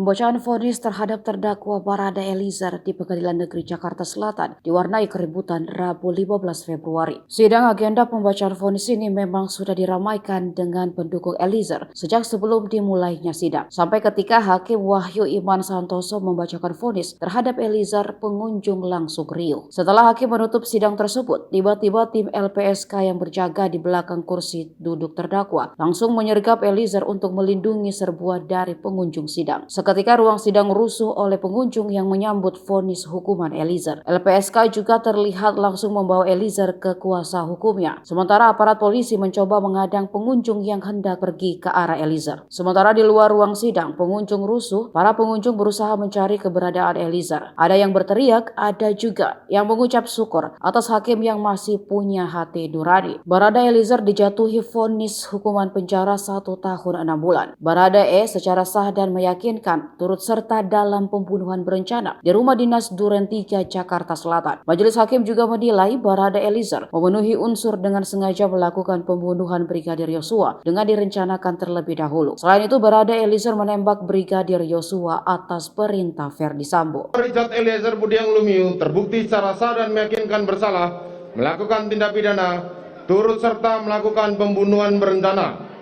Pembacaan vonis terhadap terdakwa Barada Eliezer di Pengadilan Negeri Jakarta Selatan diwarnai keributan Rabu 15 Februari. Sidang agenda pembacaan vonis ini memang sudah diramaikan dengan pendukung Eliezer sejak sebelum dimulainya sidang. Sampai ketika Hakim Wahyu Iman Santoso membacakan vonis terhadap Eliezer, pengunjung langsung riuh. Setelah Hakim menutup sidang tersebut, tiba-tiba tim LPSK yang berjaga di belakang kursi duduk terdakwa langsung menyergap Eliezer untuk melindungi serbuan dari pengunjung sidang. Seketika ruang sidang rusuh oleh pengunjung yang menyambut vonis hukuman Eliezer. LPSK juga terlihat langsung membawa Eliezer ke kuasa hukumnya. Sementara aparat polisi mencoba mengadang pengunjung yang hendak pergi ke arah Eliezer. Sementara di luar ruang sidang, pengunjung rusuh, para pengunjung berusaha mencari keberadaan Eliezer. Ada yang berteriak, ada juga yang mengucap syukur atas hakim yang masih punya hati nurani. Barada Eliezer dijatuhi vonis hukuman penjara 1 tahun 6 bulan. Barada E secara sah dan meyakinkan turut serta dalam pembunuhan berencana di rumah dinas Duren 3 Jakarta Selatan. Majelis Hakim juga menilai Barada Eliezer memenuhi unsur dengan sengaja melakukan pembunuhan Brigadir Yosua dengan direncanakan terlebih dahulu. Selain itu, Barada Eliezer menembak Brigadir Yosua atas perintah Ferdi Sambo. Richard Eliezer Budiang Lumiu terbukti secara sah dan meyakinkan bersalah melakukan tindak pidana turut serta melakukan pembunuhan berencana,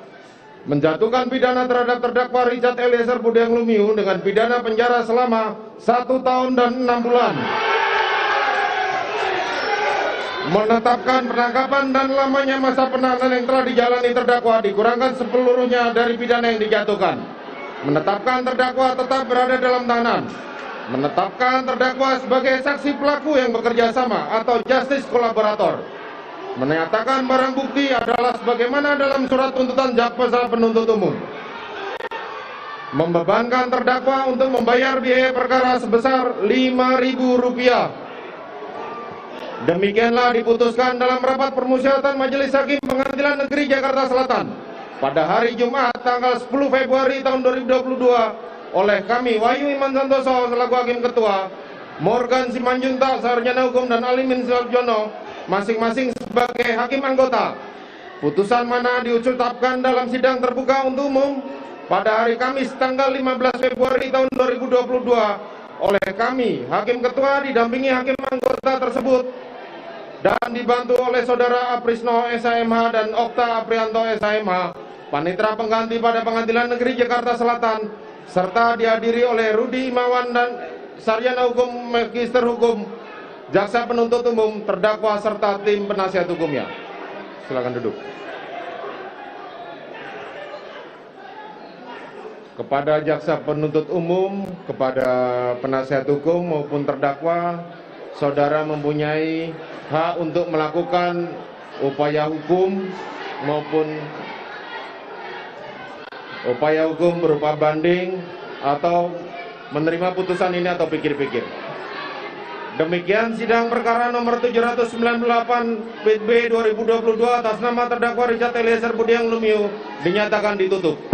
menjatuhkan pidana terhadap terdakwa Richard Eliezer Budiang Lumiu dengan pidana penjara selama 1 tahun dan 6 bulan, menetapkan penangkapan dan lamanya masa penahanan yang telah dijalani terdakwa dikurangkan sepeluruhnya dari pidana yang dijatuhkan, menetapkan terdakwa tetap berada dalam tahanan, menetapkan terdakwa sebagai saksi pelaku yang bekerja sama atau justice kolaborator, menyatakan barang bukti adalah sebagaimana dalam surat tuntutan jaksa penuntut umum, membebankan terdakwa untuk membayar biaya perkara sebesar Rp5.000. Demikianlah diputuskan dalam rapat permusyawaratan Majelis Hakim Pengadilan Negeri Jakarta Selatan pada hari Jumat tanggal 10 Februari tahun 2022 oleh kami Wahyu Iman Santoso selaku Hakim Ketua, Morgan Simanjuntak Sarjana Hukum, dan Alimin Suljono masing-masing sebagai hakim anggota. Putusan mana diucapkan dalam sidang terbuka untuk umum pada hari Kamis tanggal 15 Februari tahun 2022 oleh kami Hakim Ketua didampingi hakim anggota tersebut dan dibantu oleh Saudara Aprisno SHMH dan Okta Aprianto SHMH, panitera pengganti pada Pengadilan Negeri Jakarta Selatan, serta dihadiri oleh Rudi Imawan dan Sarjana Hukum Magister Hukum, jaksa penuntut umum, terdakwa serta tim penasihat hukumnya. Silakan duduk. Kepada jaksa penuntut umum, kepada penasihat hukum maupun terdakwa, saudara mempunyai hak untuk melakukan upaya hukum maupun upaya hukum berupa banding atau menerima putusan ini atau pikir-pikir. Demikian sidang perkara nomor 798 PB 2022 atas nama terdakwa Richard Eliezer Budiang Lumiu dinyatakan ditutup.